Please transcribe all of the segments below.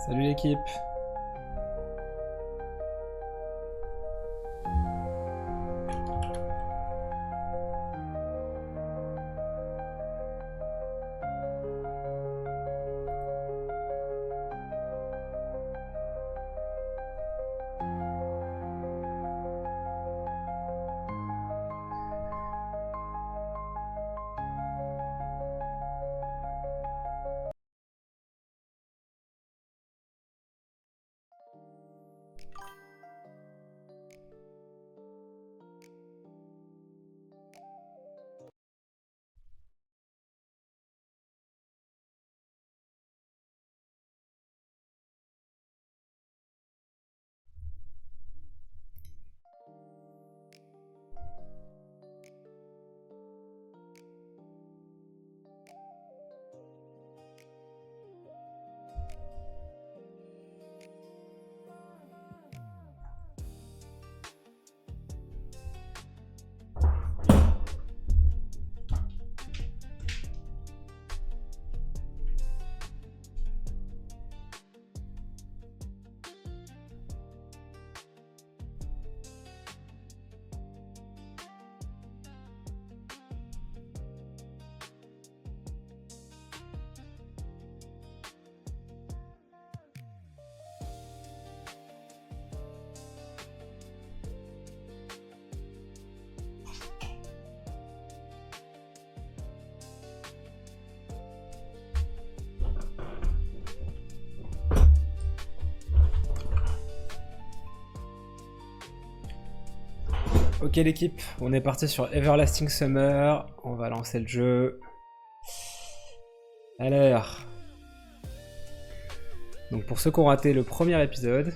Salut l'équipe. Ok l'équipe, on est parti sur Everlasting Summer. On va lancer le jeu. Alors. Donc pour ceux qui ont raté le premier épisode.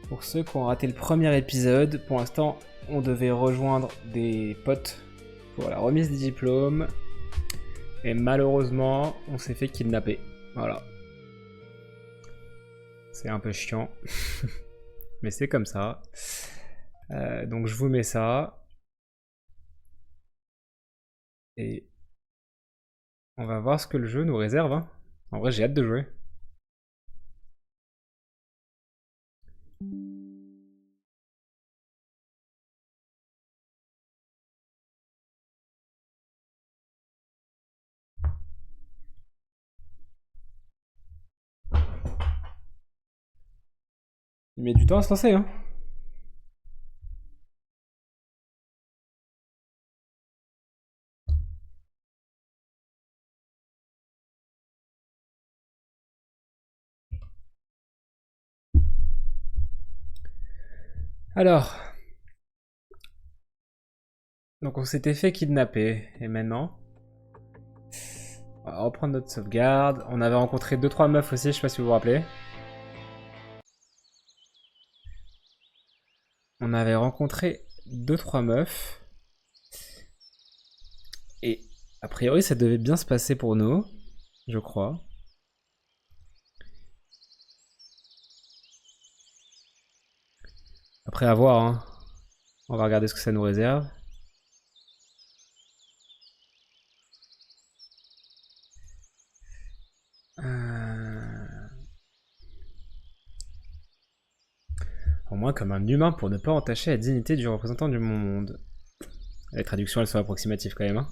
Pour ceux qui ont raté le premier épisode, pour l'instant on devait rejoindre des potes pour la remise des diplômes. Et malheureusement, on s'est fait kidnapper. Voilà. C'est un peu chiant. Mais c'est comme ça. Donc je vous mets ça. Et on va voir ce que le jeu nous réserve. Hein. En vrai, j'ai hâte de jouer. Il met du temps à se lancer, hein. Alors. Donc on s'était fait kidnapper. Et maintenant on va reprendre notre sauvegarde. On avait rencontré 2-3 meufs aussi, je sais pas si vous vous rappelez. On avait rencontré 2-3 meufs. Et a priori ça devait bien se passer pour nous. Je crois. Après à voir, hein. On va regarder ce que ça nous réserve. Au moins comme un humain pour ne pas entacher la dignité du représentant du monde. Les traductions elles sont approximatives quand même. Hein.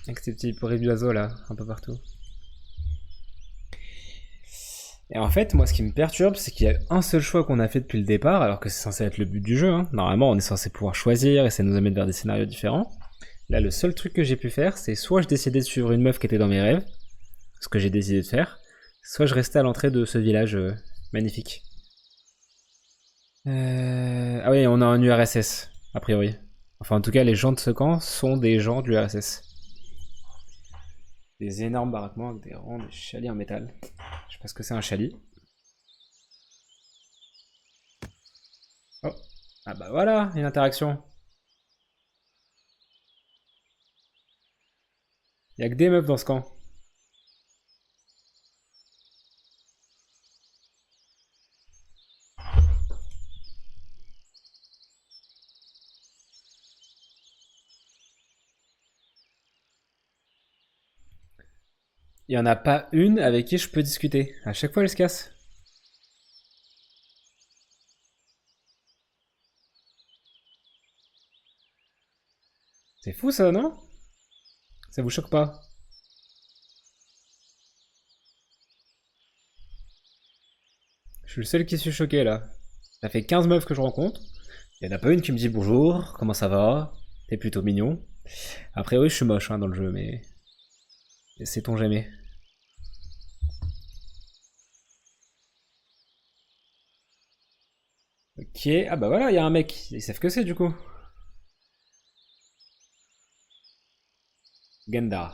Avec ces petits bruits d'oiseaux là, un peu partout. Et en fait, moi, ce qui me perturbe, c'est qu'il y a un seul choix qu'on a fait depuis le départ, alors que c'est censé être le but du jeu. Hein. Normalement, on est censé pouvoir choisir et ça nous amène vers des scénarios différents. Là, le seul truc que j'ai pu faire, c'est soit je décidais de suivre une meuf qui était dans mes rêves, ce que j'ai décidé de faire, soit je restais à l'entrée de ce village magnifique. Ah oui, on a un URSS, a priori. Enfin, en tout cas, les gens de ce camp sont des gens du URSS. Des énormes baraquements avec des rangs de chalis en métal. Je sais pas ce que c'est un chalis. Oh. Ah bah voilà, une interaction. Y'a que des meufs dans ce camp. Il y en a pas une avec qui je peux discuter. À chaque fois, elle se casse. C'est fou ça, non? Ça vous choque pas? Je suis le seul qui suis choqué là. Ça fait 15 meufs que je rencontre. Il y en a pas une qui me dit bonjour, comment ça va? T'es plutôt mignon. Après, oui, je suis moche hein, dans le jeu, mais. Sait-on jamais? Ok, ah bah voilà, il y a un mec. Ils savent que c'est du coup. Genda.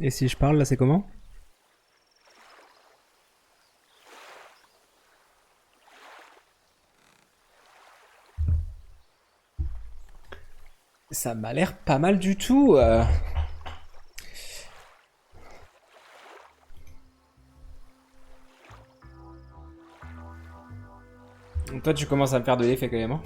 Et si je parle là, c'est comment? Ça m'a l'air pas mal du tout. Toi, tu commences à me faire de l'effet quand même. Hein.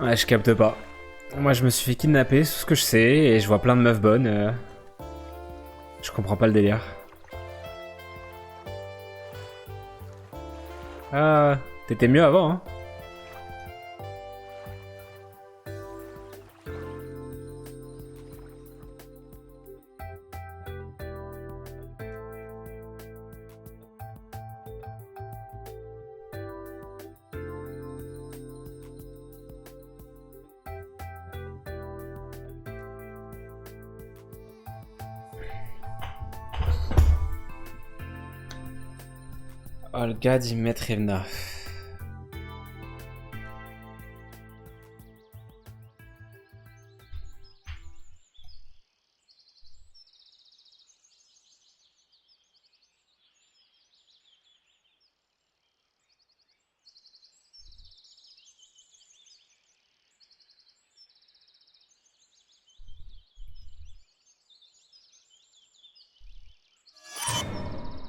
Ouais, je capte pas. Moi, je me suis fait kidnapper, c'est tout ce que je sais, et je vois plein de meufs bonnes. Je comprends pas le délire. Ah, t'étais mieux avant, hein. Olga Dimitrievna.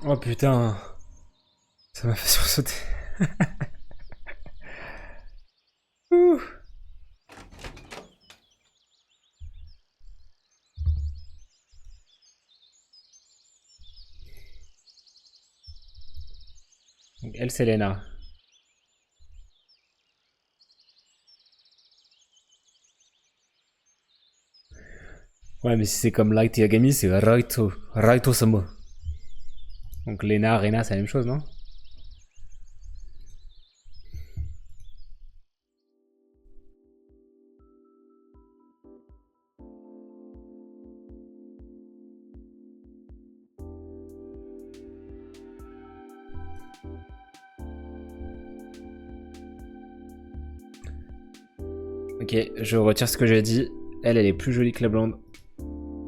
Oh putain, ça m'a fait sursauter. Ouh. Donc, elle, c'est Lena. Ouais, mais si c'est comme Light Yagami, c'est Raito. Raito-sama. Donc Lena, Rena, c'est la même chose, non? Ok, je retire ce que j'ai dit. Elle, elle est plus jolie que la blonde.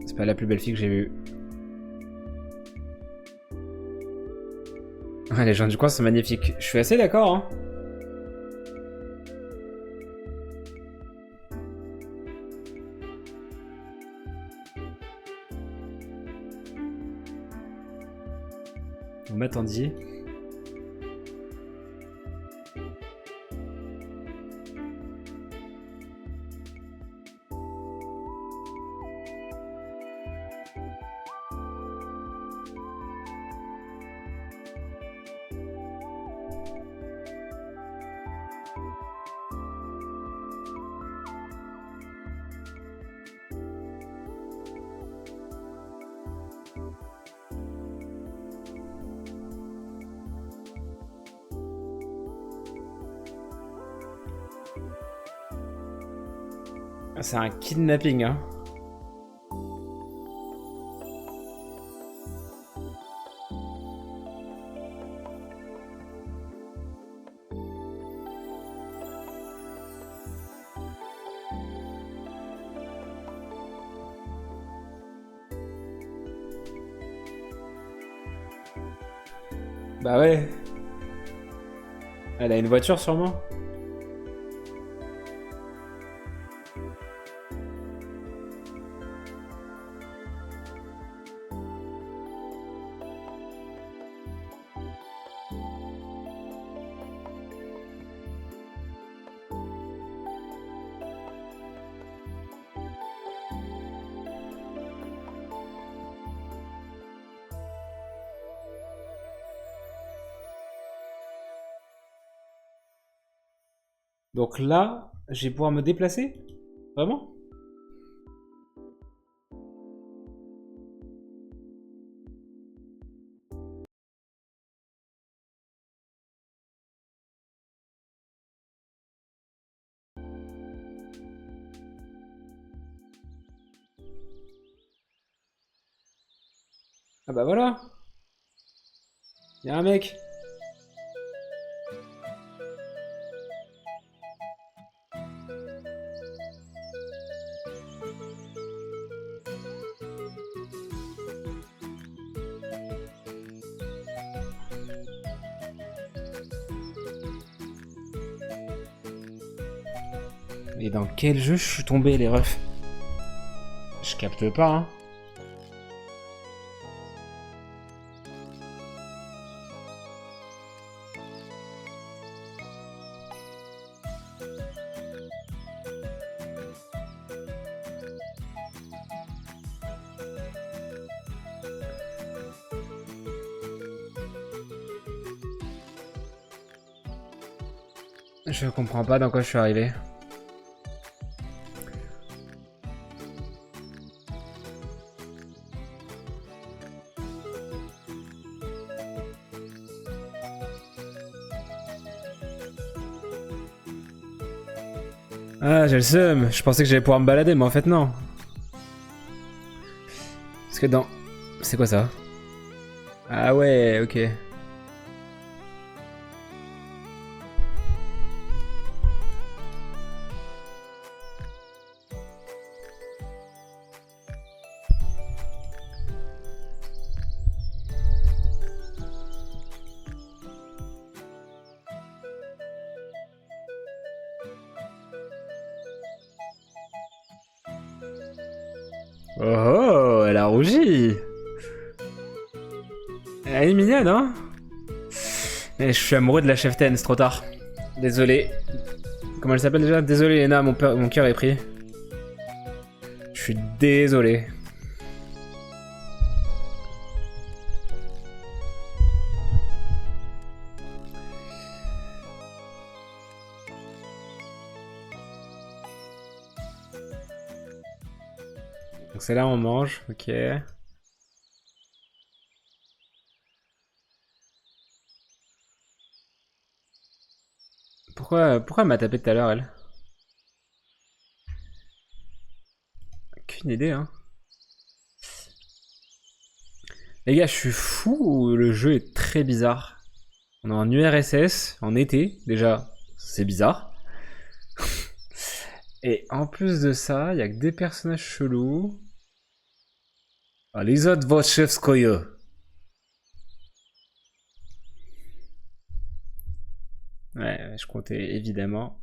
C'est pas la plus belle fille que j'ai vue. Ouais, les gens du coin sont magnifiques. Je suis assez d'accord, hein. Vous m'attendiez. C'est un kidnapping, hein. Bah ouais. Elle a une voiture sûrement. Donc là, je vais pouvoir me déplacer? Vraiment? Ah bah voilà. Y'a un mec. Et dans quel jeu je suis tombé, les refs? Je capte pas, hein. Je comprends pas dans quoi je suis arrivé. Ah, j'ai le seum. Je pensais que j'allais pouvoir me balader, mais en fait, non. Parce que dans... C'est quoi ça? Ah ouais, ok. Oh, oh, elle a rougi. Elle est mignonne, hein? Et je suis amoureux de la cheftaine, c'est trop tard. Désolé. Comment elle s'appelle déjà? Désolé, Lena, mon cœur est pris. Je suis désolé. Donc c'est là on mange, ok. Pourquoi elle m'a tapé tout à l'heure, elle? Aucune idée, hein. Les gars, je suis fou ou le jeu est très bizarre? On est en URSS, en été, déjà, c'est bizarre. Et en plus de ça, il y a que des personnages chelous. Ah, les autres Wojciechowskoye. Ouais, je comptais évidemment.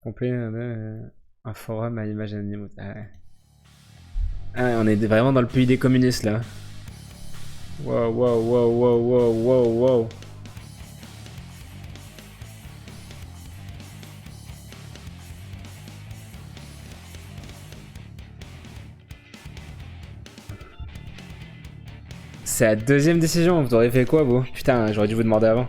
Complet, un forum à l'image d'animaux. Ah, ouais. Ah, on est vraiment dans le pays des communistes là. Wow, wow, wow, wow, wow, wow, wow. C'est la deuxième décision, vous auriez fait quoi vous? Putain, j'aurais dû vous demander avant.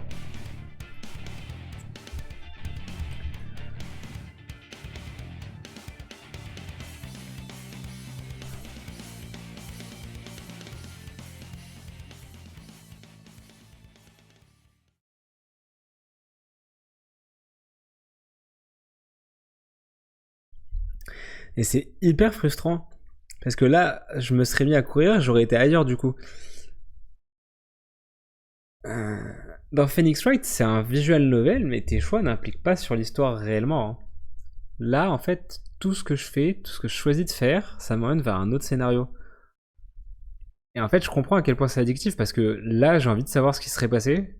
Et c'est hyper frustrant. Parce que là, je me serais mis à courir, j'aurais été ailleurs du coup. Euh, Dans Phoenix Wright, c'est un visual novel, mais tes choix n'impliquent pas sur l'histoire réellement, hein. Là, en fait, tout ce que je fais, tout ce que je choisis de faire, ça m'emmène vers un autre scénario. Et en fait, je comprends à quel point c'est addictif parce que là, j'ai envie de savoir ce qui serait passé.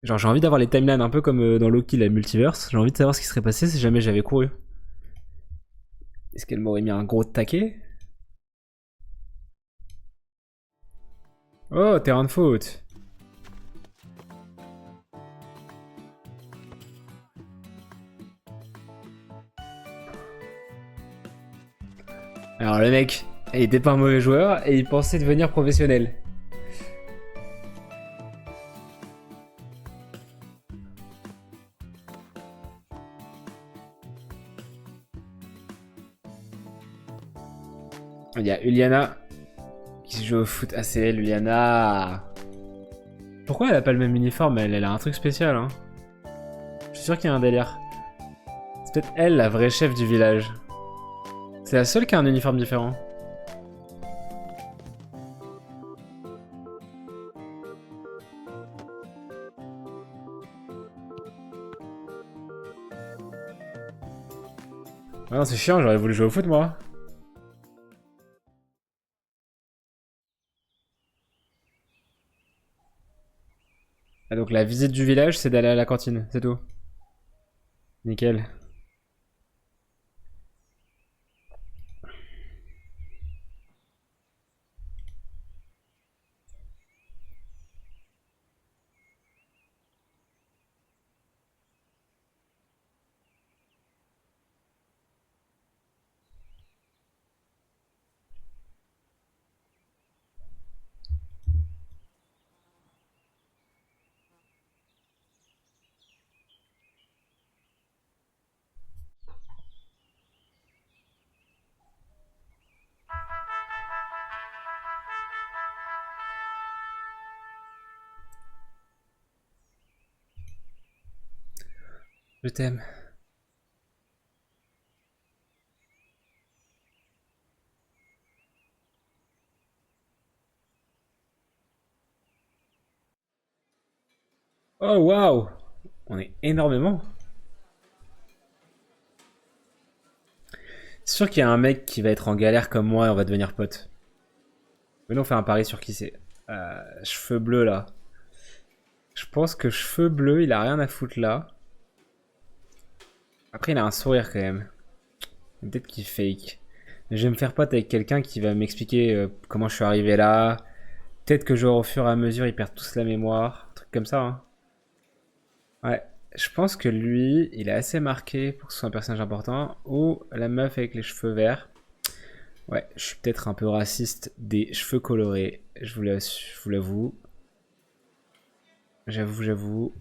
Genre, j'ai envie d'avoir les timelines un peu comme dans Loki, la multiverse. J'ai envie de savoir ce qui serait passé si jamais j'avais couru. Est-ce qu'elle m'aurait mis un gros taquet? Oh, terrain de faute. Alors, le mec, il était pas un mauvais joueur et il pensait devenir professionnel. Il y a Uliana qui joue au foot ACL. Uliana. Pourquoi elle a pas le même uniforme? Elle a un truc spécial, hein. Je suis sûr qu'il y a un délire. C'est peut-être elle, la vraie chef du village. C'est la seule qui a un uniforme différent. Ah non, c'est chiant, j'aurais voulu jouer au foot, moi. Ah, donc la visite du village, c'est d'aller à la cantine, c'est tout. Nickel. Je t'aime. Oh, waouh! On est énormément. C'est sûr qu'il y a un mec qui va être en galère comme moi et on va devenir potes. Venons faire un pari sur qui c'est. Cheveux bleus, là. Je pense que cheveux bleus, il a rien à foutre là. Après, il a un sourire quand même. Peut-être qu'il fake. Mais je vais me faire pote avec quelqu'un qui va m'expliquer comment je suis arrivé là. Peut-être que genre au fur et à mesure, ils perdent tous la mémoire. Un truc comme ça, hein. Ouais. Je pense que lui, il est assez marqué pour que ce soit un personnage important. Ou la meuf avec les cheveux verts. Ouais, je suis peut-être un peu raciste des cheveux colorés. Je vous l'avoue. J'avoue, j'avoue.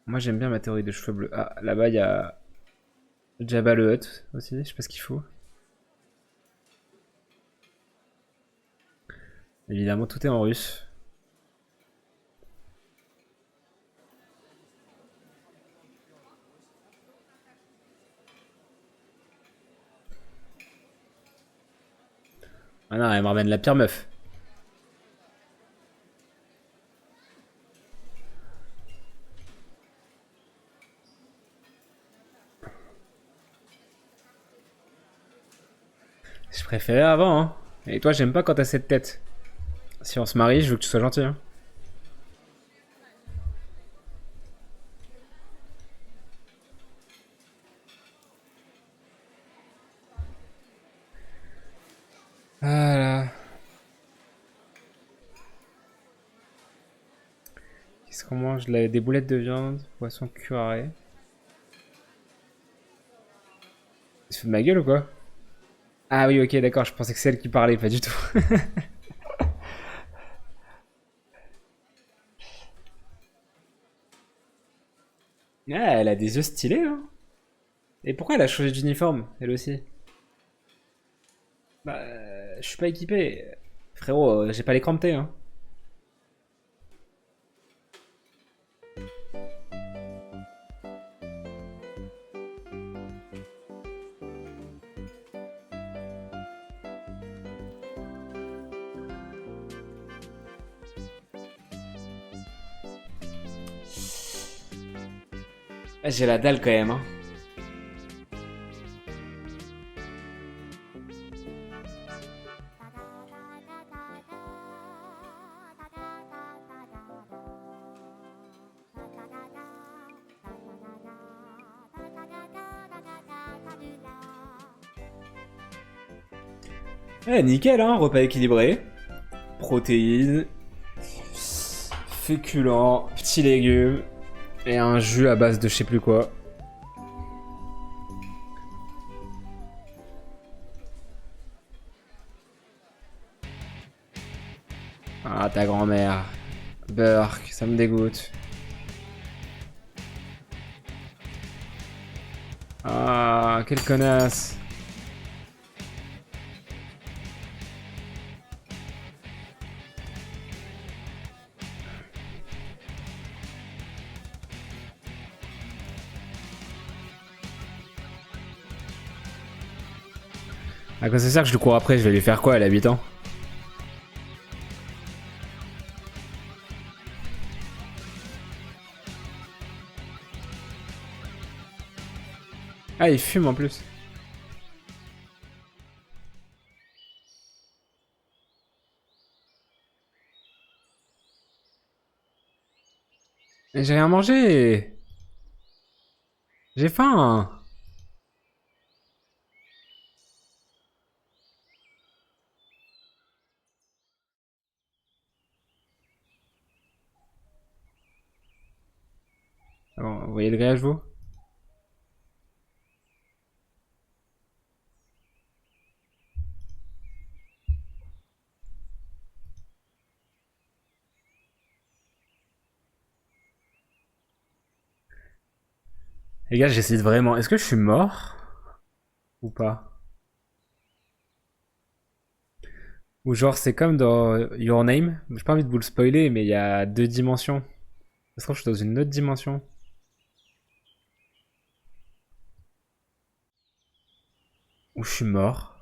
Moi, j'aime bien ma théorie de cheveux bleus. Ah, là-bas, il y a Jabba le Hutt aussi. Je sais pas ce qu'il faut. Évidemment, tout est en russe. Ah non, elle me ramène la pire meuf. Je préférais avant, hein. Et toi, j'aime pas quand t'as cette tête. Si on se marie, je veux que tu sois gentil, hein. Voilà. Qu'est-ce qu'on mange? Des boulettes de viande, poisson curé. Il se fout de ma gueule ou quoi? Ah oui, ok, d'accord, je pensais que c'est elle qui parlait, pas du tout. Ah, elle a des yeux stylés, hein. Et pourquoi elle a changé d'uniforme, elle aussi? Bah, je suis pas équipé. Frérot, j'ai pas les cramptés, hein. Ah, j'ai la dalle quand même, hein. Eh, nickel, hein, repas équilibré. Protéines, féculents, petits légumes, et un jus à base de je sais plus quoi. Ah, ta grand-mère. Burk, ça me dégoûte. Ah, quelle connasse. À quoi ça sert que je le cours après? Je vais lui faire quoi, l'habitant? Ah, il fume en plus. Mais j'ai rien mangé. J'ai faim. Ah bon, vous voyez le grillage, vous? Les gars, j'hésite vraiment. Est-ce que je suis mort? Ou pas? Ou genre, c'est comme dans Your Name. J'ai pas envie de vous le spoiler, mais il y a deux dimensions. Ça se trouve, je suis dans une autre dimension. Ou je suis mort.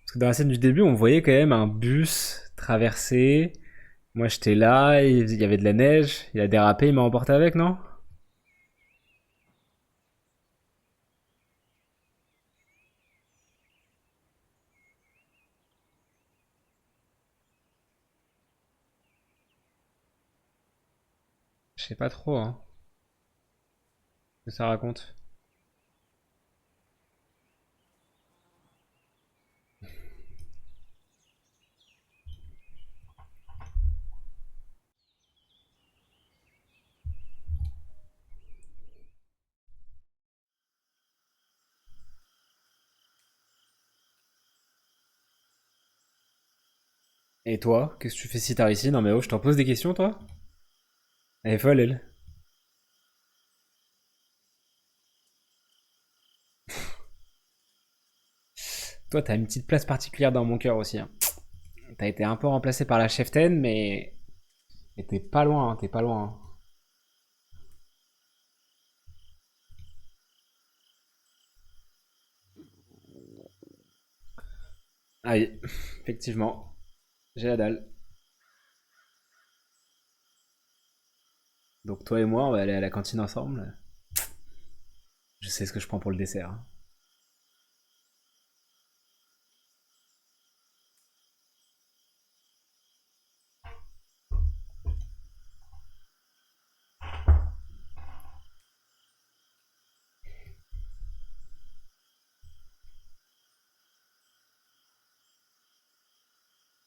Parce que dans la scène du début, on voyait quand même un bus traverser. Moi, j'étais là, il y avait de la neige. Il a dérapé, il m'a emporté avec, non? Je sais pas trop, hein. Ce que ça raconte. Et toi, qu'est-ce que tu fais si t'as ici? Non mais oh, je t'en pose des questions, toi? Elle est folle, elle. Toi, t'as une petite place particulière dans mon cœur aussi, hein. T'as été un peu remplacé par la cheftaine, mais t'es pas loin, hein, t'es pas loin, hein. Ah oui, effectivement. J'ai la dalle. Donc toi et moi, on va aller à la cantine ensemble. Je sais ce que je prends pour le dessert, hein.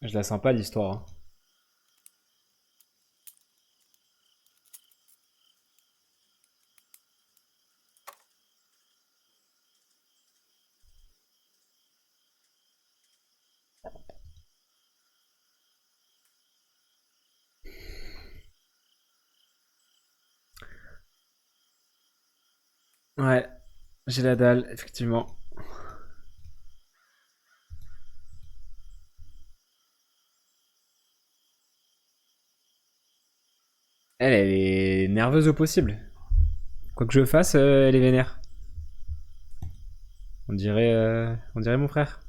Je la sens pas l'histoire, hein. Ouais, j'ai la dalle, effectivement. Elle est nerveuse au possible. Quoi que je fasse, elle est vénère. On dirait mon frère.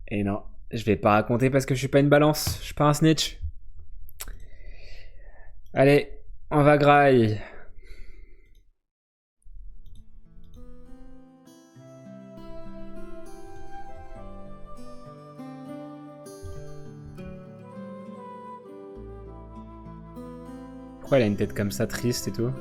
Et non, je vais pas raconter parce que je suis pas une balance, je suis pas un snitch. Allez, on va graille. Pourquoi elle a une tête comme ça, triste et tout?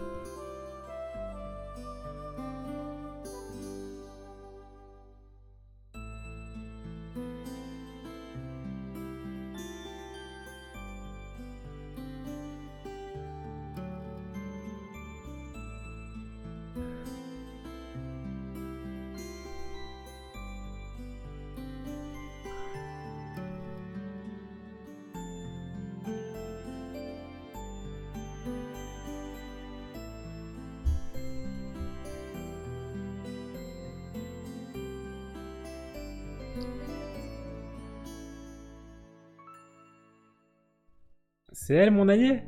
C'est elle, mon allié?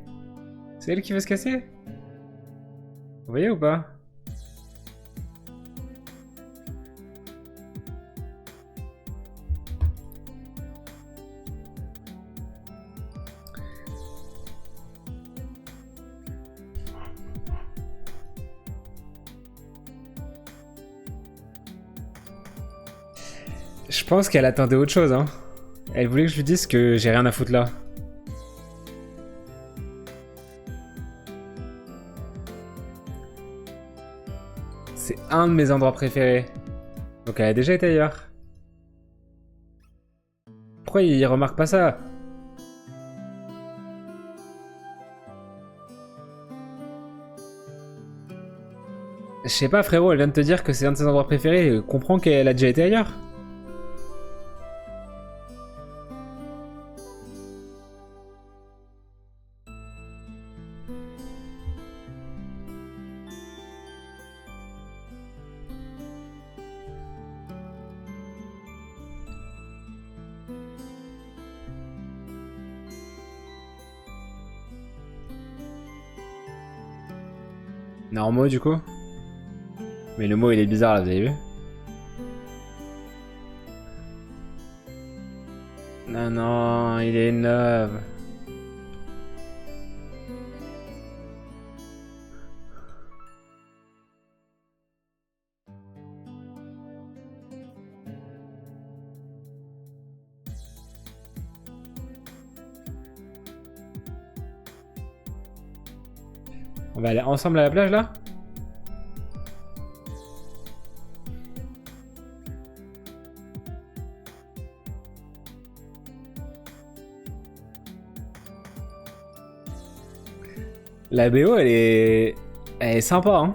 C'est elle qui veut se casser? Vous voyez ou pas? Je pense qu'elle attendait autre chose, hein. Elle voulait que je lui dise que j'ai rien à foutre là. C'est un de mes endroits préférés. Donc elle a déjà été ailleurs. Pourquoi il remarque pas ça? Je sais pas, frérot, elle vient de te dire que c'est un de ses endroits préférés. Comprends qu'elle a déjà été ailleurs. Normaux du coup. Mais le mot il est bizarre là, vous avez vu? Non, non, il est neuf. On va aller ensemble à la plage là? La BO elle est sympa, hein.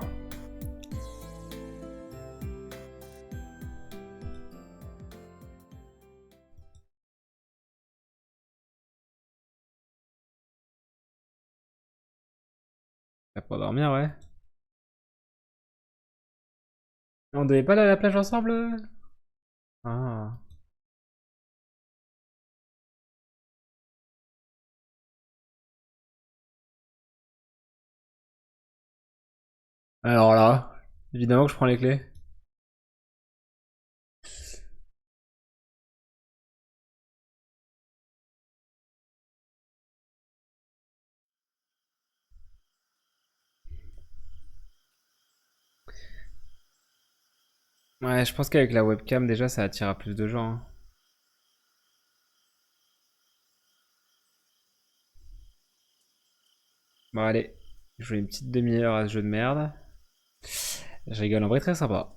Pour dormir, ouais. On devait pas aller à la plage ensemble? Ah. Alors là, évidemment que je prends les clés. Ouais, je pense qu'avec la webcam déjà ça attirera plus de gens, hein. Bon allez, je joue une petite demi-heure à ce jeu de merde. Je rigole, en vrai très sympa.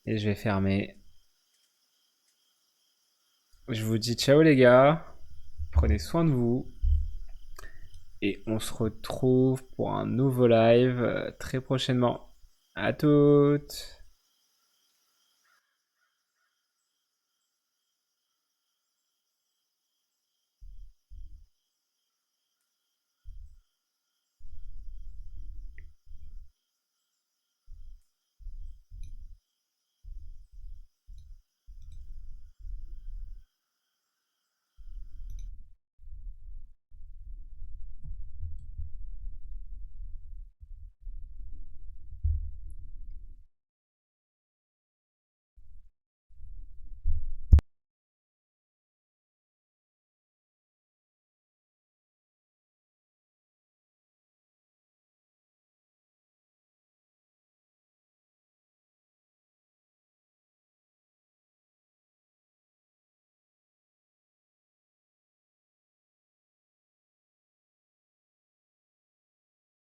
Et je vais fermer. Je vous dis ciao les gars. Prenez soin de vous. Et on se retrouve pour un nouveau live très prochainement. À toutes.